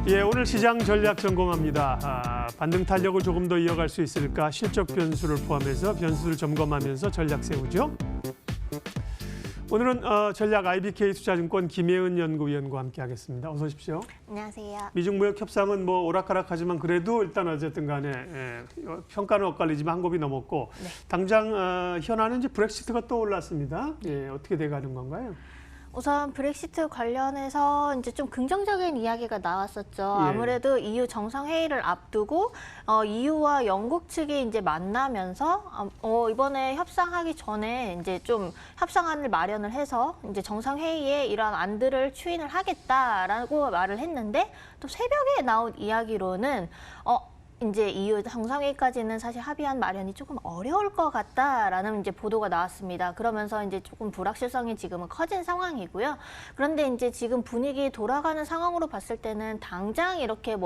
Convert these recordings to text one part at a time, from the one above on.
예, 오늘 시장 전략 점검합니다. 반등 탄력을 조금 더 이어갈 수 있을까? 실적 변수를 포함해서 변수를 점검하면서 전략 세우죠. 오늘은 전략 IBK 투자증권 김혜은 연구위원과 함께하겠습니다. 어서 오십시오. 안녕하세요. 미중 무역 협상은 뭐 오락가락하지만 그래도 일단 어쨌든 간에 평가는 엇갈리지만 한 곱이 넘었고 네. 당장 현안은 이제 브렉시트가 떠올랐습니다. 예, 어떻게 돼가는 건가요? 우선 브렉시트 관련해서 이제 좀 긍정적인 이야기가 나왔었죠. 예. 아무래도 EU 정상회의를 앞두고 EU와 영국 측이 이제 만나면서 이번에 협상하기 전에 이제 좀 협상안을 마련을 해서 이제 정상회의에 이러한 안들을 추인을 하겠다라고 말을 했는데 또 새벽에 나온 이야기로는 이제 EU 정상회의까지는 사실 합의안 마련이 조금 어려울 것 같다라는 이제 보도가 나왔습니다. 그러면서 이제 조금 불확실성이 지금은 커진 상황이고요. 그런데 이제 지금 분위기 돌아가는 상황으로 봤을 때는 당장 이렇게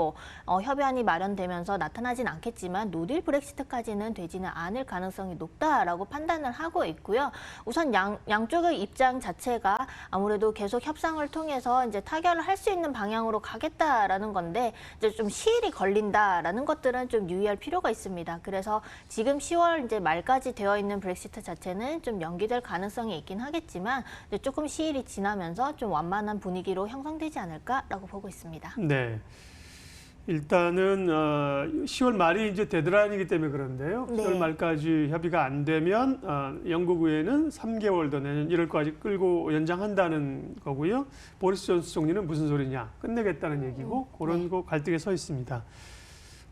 협의안이 마련되면서 나타나진 않겠지만 노딜 브렉시트까지는 되지는 않을 가능성이 높다라고 판단을 하고 있고요. 우선 양쪽의 입장 자체가 아무래도 계속 협상을 통해서 이제 타결을 할 수 있는 방향으로 가겠다라는 건데 이제 좀 시일이 걸린다라는 것들은 좀 유의할 필요가 있습니다. 그래서 지금 10월 이제 말까지 되어 있는 브렉시트 자체는 좀 연기될 가능성이 있긴 하겠지만 이제 조금 시일이 지나면서 좀 완만한 분위기로 형성되지 않을까라고 보고 있습니다. 네. 일단은 10월 말이 이제 데드라인이기 때문에 그런데요. 네. 10월 말까지 협의가 안 되면 영국 의회는 3개월 더 내년 1월까지 끌고 연장한다는 거고요. 보리스 존슨 총리는 무슨 소리냐, 끝내겠다는 얘기고 그런 거 갈등에 서 있습니다.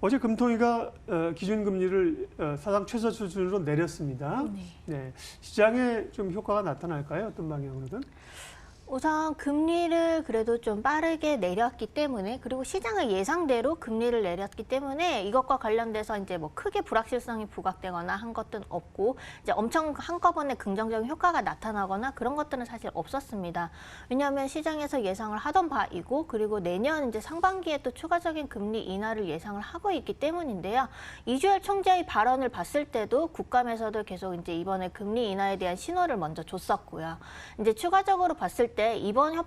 어제 금통위가 기준금리를 사상 최저 수준으로 내렸습니다. 네. 시장에 좀 효과가 나타날까요? 어떤 방향으로든? 우선 금리를 그래도 좀 빠르게 내렸기 때문에 그리고 시장의 예상대로 금리를 내렸기 때문에 이것과 관련돼서 이제 크게 불확실성이 부각되거나 한 것은 없고 이제 엄청 한꺼번에 긍정적인 효과가 나타나거나 그런 것들은 사실 없었습니다. 왜냐하면 시장에서 예상을 하던 바이고 그리고 내년 이제 상반기에 또 추가적인 금리 인하를 예상을 하고 있기 때문인데요. 이주열 총재의 발언을 봤을 때도 국감에서도 계속 이제 이번에 금리 인하에 대한 신호를 먼저 줬었고요. 이제 추가적으로 봤을 때 이번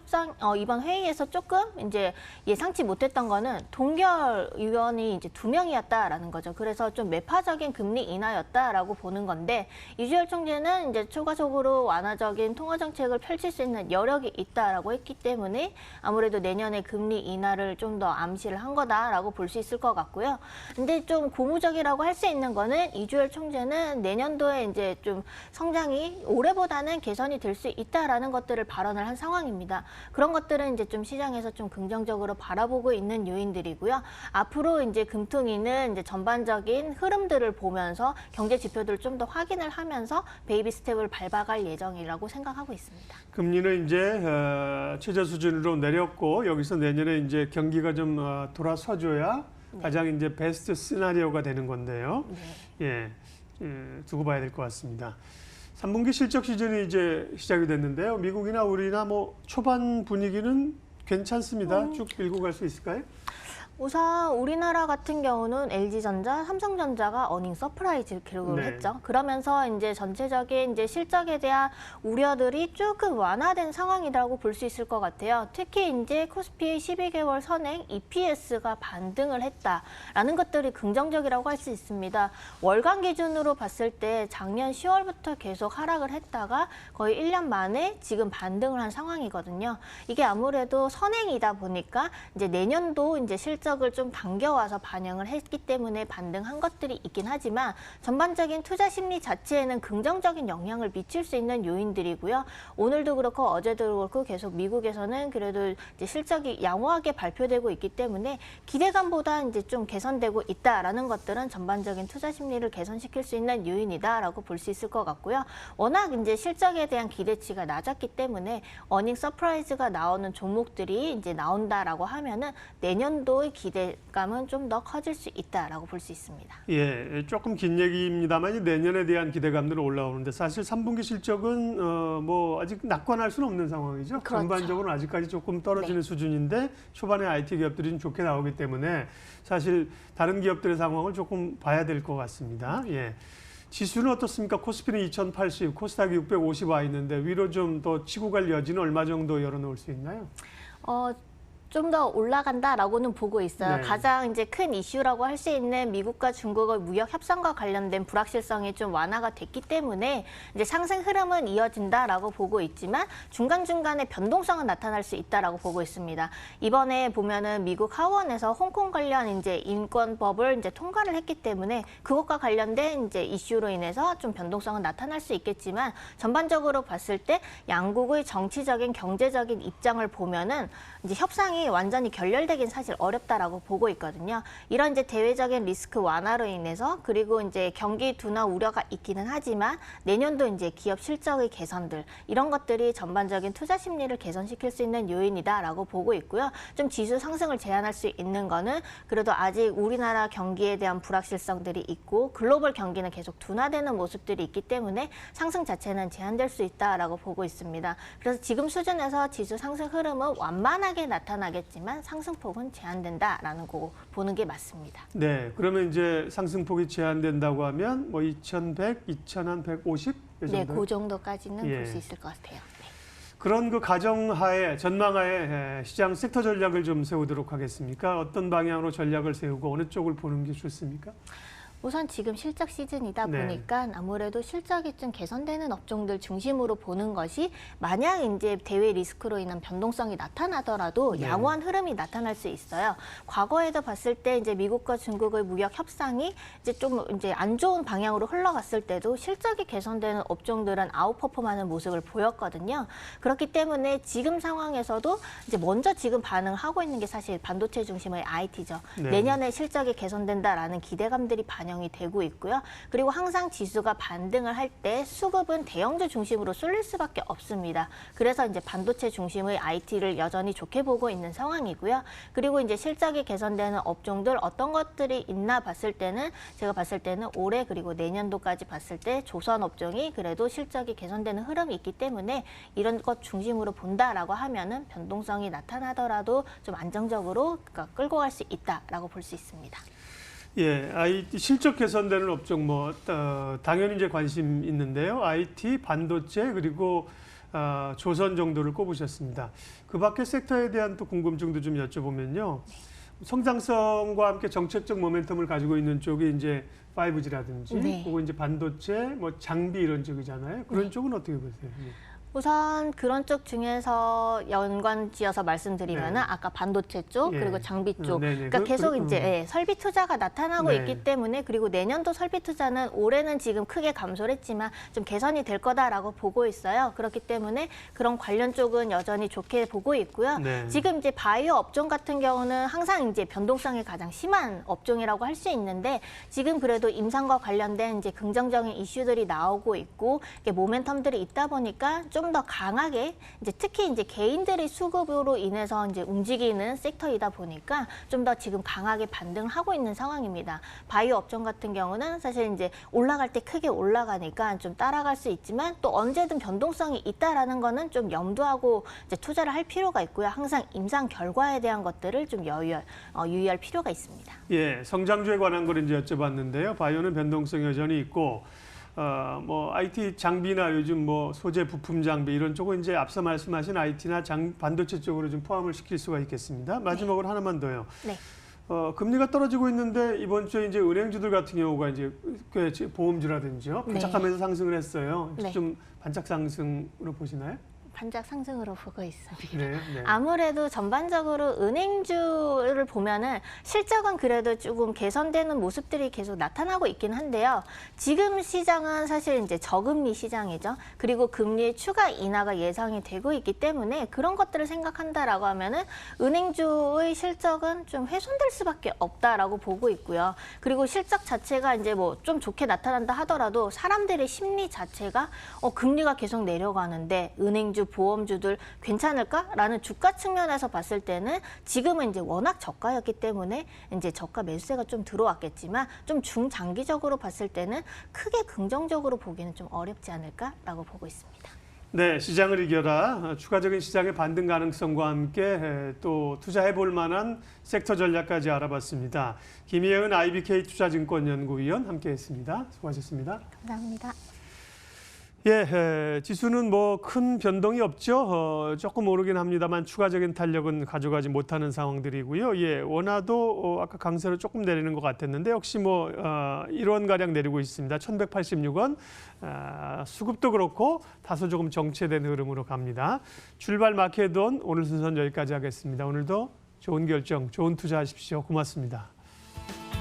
회의에서 조금 이제 예상치 못했던 거는 동결 의원이 이제 2명이었다라는 거죠. 그래서 좀 매파적인 금리 인하였다라고 보는 건데 이주열 총재는 이제 추가적으로 완화적인 통화 정책을 펼칠 수 있는 여력이 있다라고 했기 때문에 아무래도 내년에 금리 인하를 좀 더 암시를 한 거다라고 볼 수 있을 것 같고요. 근데 좀 고무적이라고 할 수 있는 거는 이주열 총재는 내년도에 이제 좀 성장이 올해보다는 개선이 될 수 있다라는 것들을 발언을 한 상황입니다. 그런 것들은 이제 좀 시장에서 좀 긍정적으로 바라보고 있는 요인들이고요. 앞으로 이제 금통위는 이제 전반적인 흐름들을 보면서 경제 지표들을 좀 더 확인을 하면서 베이비 스텝을 밟아갈 예정이라고 생각하고 있습니다. 금리는 이제 최저 수준으로 내렸고 여기서 내년에 이제 경기가 좀 돌아서줘야 가장 이제 베스트 시나리오가 되는 건데요. 예, 두고 봐야 될 것 같습니다. 3분기 실적 시즌이 이제 시작이 됐는데요. 미국이나 우리나 초반 분위기는 괜찮습니다. 쭉 밀고 갈 수 있을까요? 우선 우리나라 같은 경우는 LG전자, 삼성전자가 어닝 서프라이즈 기록을 했죠. 그러면서 이제 전체적인 이제 실적에 대한 우려들이 조금 완화된 상황이라고 볼 수 있을 것 같아요. 특히 이제 코스피의 12개월 선행 EPS가 반등을 했다라는 것들이 긍정적이라고 할 수 있습니다. 월간 기준으로 봤을 때 작년 10월부터 계속 하락을 했다가 거의 1년 만에 지금 반등을 한 상황이거든요. 이게 아무래도 선행이다 보니까 이제 내년도 이제 실적을 좀 당겨와서 반영을 했기 때문에 반등한 것들이 있긴 하지만 전반적인 투자 심리 자체에는 긍정적인 영향을 미칠 수 있는 요인들이고요. 오늘도 그렇고 어제도 그렇고 계속 미국에서는 그래도 이제 실적이 양호하게 발표되고 있기 때문에 기대감보다 이제 좀 개선되고 있다라는 것들은 전반적인 투자 심리를 개선시킬 수 있는 요인이다라고 볼 수 있을 것 같고요. 워낙 이제 실적에 대한 기대치가 낮았기 때문에 어닝 서프라이즈가 나오는 종목들이 이제 나온다라고 하면은 내년도의 기대감은 좀 더 커질 수 있다라고 볼 수 있습니다. 예, 조금 긴 얘기입니다만 내년에 대한 기대감들은 올라오는데 사실 3분기 실적은 아직 낙관할 수는 없는 상황이죠. 그렇죠. 전반적으로는 아직까지 조금 떨어지는 수준인데 초반에 IT 기업들이 좀 좋게 나오기 때문에 사실 다른 기업들의 상황을 조금 봐야 될 것 같습니다. 예. 지수는 어떻습니까? 코스피는 2080, 코스닥이 650 와 있는데 위로 좀 더 치고 갈 여지는 얼마 정도 열어놓을 수 있나요? 좀 더 올라간다라고는 보고 있어요. 네. 가장 이제 큰 이슈라고 할 수 있는 미국과 중국의 무역 협상과 관련된 불확실성이 좀 완화가 됐기 때문에 이제 상승 흐름은 이어진다라고 보고 있지만 중간중간에 변동성은 나타날 수 있다라고 보고 있습니다. 이번에 보면은 미국 하원에서 홍콩 관련 이제 인권법을 이제 통과를 했기 때문에 그것과 관련된 이제 이슈로 인해서 좀 변동성은 나타날 수 있겠지만 전반적으로 봤을 때 양국의 정치적인 경제적인 입장을 보면은 이제 협상이 완전히 결렬되긴 사실 어렵다라고 보고 있거든요. 이런 이제 대외적인 리스크 완화로 인해서 그리고 이제 경기 둔화 우려가 있기는 하지만 내년도 이제 기업 실적의 개선들 이런 것들이 전반적인 투자 심리를 개선시킬 수 있는 요인이다라고 보고 있고요. 좀 지수 상승을 제한할 수 있는 거는 그래도 아직 우리나라 경기에 대한 불확실성들이 있고 글로벌 경기는 계속 둔화되는 모습들이 있기 때문에 상승 자체는 제한될 수 있다라고 보고 있습니다. 그래서 지금 수준에서 지수 상승 흐름은 완만하게 나타나겠지만 상승폭은 제한된다라는 거 보는 게 맞습니다. 네, 그러면 이제 상승폭이 제한된다고 하면 뭐 2100, 2150? 네, 그 정도까지는 예. 볼 수 있을 것 같아요. 네. 그런 그 가정하에 전망하에 시장 섹터 전략을 좀 세우도록 하겠습니까? 어떤 방향으로 전략을 세우고 어느 쪽을 보는 게 좋습니까? 우선 지금 실적 시즌이다 네. 보니까 아무래도 실적이 좀 개선되는 업종들 중심으로 보는 것이 만약 이제 대외 리스크로 인한 변동성이 나타나더라도 네. 양호한 흐름이 나타날 수 있어요. 과거에도 봤을 때 이제 미국과 중국의 무역 협상이 이제 좀 이제 안 좋은 방향으로 흘러갔을 때도 실적이 개선되는 업종들은 아웃퍼폼하는 모습을 보였거든요. 그렇기 때문에 지금 상황에서도 이제 먼저 지금 반응하고 있는 게 사실 반도체 중심의 IT죠. 네. 내년에 실적이 개선된다라는 기대감들이 반영이 되고 있고요. 그리고 항상 지수가 반등을 할 때 수급은 대형주 중심으로 쏠릴 수밖에 없습니다. 그래서 이제 반도체 중심의 IT를 여전히 좋게 보고 있는 상황이고요. 그리고 이제 실적이 개선되는 업종들 어떤 것들이 있나 봤을 때는 제가 봤을 때는 올해 그리고 내년도까지 봤을 때 조선 업종이 그래도 실적이 개선되는 흐름이 있기 때문에 이런 것 중심으로 본다라고 하면은 변동성이 나타나더라도 좀 안정적으로 그러니까 끌고 갈 수 있다라고 볼 수 있습니다. 예, IT 실적 개선되는 업종 뭐 당연히 이제 관심 있는데요. IT, 반도체 그리고 조선 정도를 꼽으셨습니다. 그 밖의 섹터에 대한 또 궁금증도 좀 여쭤보면요. 성장성과 함께 정책적 모멘텀을 가지고 있는 쪽이 이제 5G라든지 네. 혹은 이제 반도체, 뭐 장비 이런 쪽이잖아요. 그런 네. 쪽은 어떻게 보세요? 예. 우선 그런 쪽 중에서 연관지어서 말씀드리면은 네. 아까 반도체 쪽 예. 그리고 장비 쪽 네네. 그러니까 계속 이제 예, 설비 투자가 나타나고 네. 있기 때문에 그리고 내년도 설비 투자는 올해는 지금 크게 감소를 했지만 좀 개선이 될 거다라고 보고 있어요. 그렇기 때문에 그런 관련 쪽은 여전히 좋게 보고 있고요. 네. 지금 이제 바이오 업종 같은 경우는 항상 이제 변동성이 가장 심한 업종이라고 할 수 있는데 지금 그래도 임상과 관련된 이제 긍정적인 이슈들이 나오고 있고 이게 모멘텀들이 있다 보니까 좀 더 강하게 이제 특히 이제 개인들의 수급으로 인해서 이제 움직이는 섹터이다 보니까 좀 더 지금 강하게 반등을 하고 있는 상황입니다. 바이오 업종 같은 경우는 사실 이제 올라갈 때 크게 올라가니까 좀 따라갈 수 있지만 또 언제든 변동성이 있다라는 거는 좀 염두하고 이제 투자를 할 필요가 있고요. 항상 임상 결과에 대한 것들을 좀 유의할 필요가 있습니다. 예, 성장주에 관한 걸 이제 여쭤봤는데요. 바이오는 변동성이 여전히 있고, 뭐 IT 장비나 요즘 뭐 소재 부품 장비 이런 쪽은 이제 앞서 말씀하신 IT나 반도체 쪽으로 좀 포함을 시킬 수가 있겠습니다. 마지막으로 하나만 더요. 네. 금리가 떨어지고 있는데 이번 주에 이제 은행주들 같은 경우가 이제 꽤 보험주라든지요, 반짝하면서 상승을 했어요. 네. 좀 반짝 상승으로 보시나요? 반짝 상승으로 보고 있습니다. 네, 네. 아무래도 전반적으로 은행주를 보면은 실적은 그래도 조금 개선되는 모습들이 계속 나타나고 있긴 한데요. 지금 시장은 사실 이제 저금리 시장이죠. 그리고 금리의 추가 인하가 예상이 되고 있기 때문에 그런 것들을 생각한다라고 하면은 은행주의 실적은 좀 훼손될 수밖에 없다라고 보고 있고요. 그리고 실적 자체가 이제 뭐 좀 좋게 나타난다 하더라도 사람들의 심리 자체가 금리가 계속 내려가는데 은행주 보험주들 괜찮을까라는 주가 측면에서 봤을 때는 지금은 이제 워낙 저가였기 때문에 이제 저가 매수세가 좀 들어왔겠지만 좀 중장기적으로 봤을 때는 크게 긍정적으로 보기는 좀 어렵지 않을까라고 보고 있습니다. 네, 시장을 이겨라. 추가적인 시장의 반등 가능성과 함께 또 투자해볼 만한 섹터 전략까지 알아봤습니다. 김희은 IBK 투자증권연구위원 함께했습니다. 수고하셨습니다. 감사합니다. 지수는 뭐 큰 변동이 없죠. 조금 오르긴 합니다만 추가적인 탄력은 가져가지 못하는 상황들이고요. 원화도 아까 강세로 조금 내리는 것 같았는데 역시 뭐 1원 가량 내리고 있습니다. 1,186원. 수급도 그렇고 다소 조금 정체된 흐름으로 갑니다. 출발 마켓온 오늘 순서는 여기까지 하겠습니다. 오늘도 좋은 결정, 좋은 투자하십시오. 고맙습니다.